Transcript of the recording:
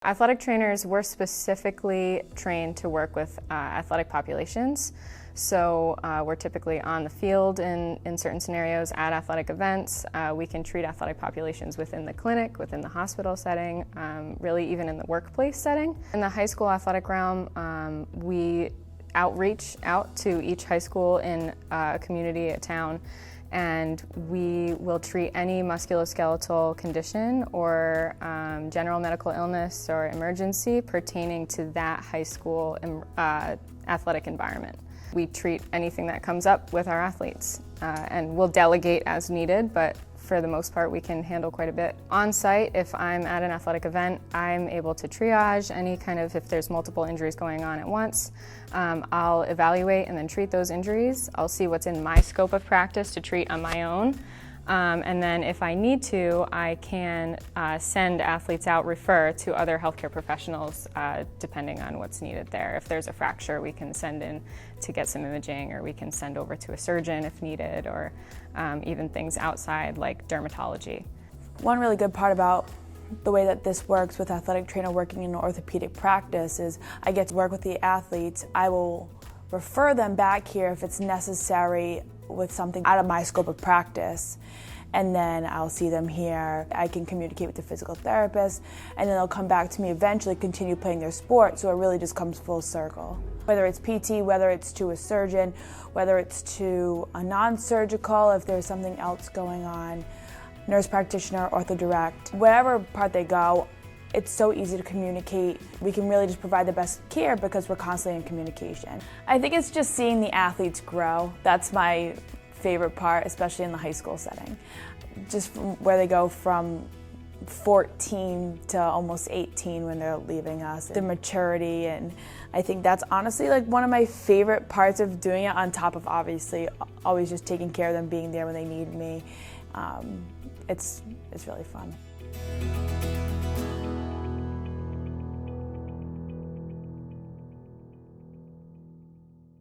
Athletic trainers, we're specifically trained to work with athletic populations. So we're typically on the field in certain scenarios at athletic events. We can treat athletic populations within the clinic, within the hospital setting, really even in the workplace setting. In the high school athletic realm, we outreach out to each high school in a community, a town, and we will treat any musculoskeletal condition or general medical illness or emergency pertaining to that high school athletic environment. We treat anything that comes up with our athletes, and we'll delegate as needed, but for the most part we can handle quite a bit. On site, if I'm at an athletic event, I'm able to triage any kind of, if there's multiple injuries going on at once, I'll evaluate and then treat those injuries. I'll see what's in my scope of practice to treat on my own. And then if I need to, I can send athletes out, refer to other healthcare professionals depending on what's needed there. If there's a fracture, we can send in to get some imaging, or we can send over to a surgeon if needed, or even things outside like dermatology. One really good part about the way that this works with athletic trainer working in orthopedic practice is I get to work with the athletes. I will refer them back here if it's necessary with something out of my scope of practice, and then I'll see them here. I can communicate with the physical therapist, and then they'll come back to me eventually, continue playing their sport, so it really just comes full circle. Whether it's PT, whether it's to a surgeon, whether it's to a non-surgical, if there's something else going on, nurse practitioner, orthodirect, wherever part they go, it's so easy to communicate. We can really just provide the best care because we're constantly in communication. I think it's just seeing the athletes grow. That's my favorite part, especially in the high school setting. Just from where they go from 14 to almost 18 when they're leaving us. The maturity, and I think that's honestly like one of my favorite parts of doing it, on top of obviously always just taking care of them, being there when they need me. It's really fun.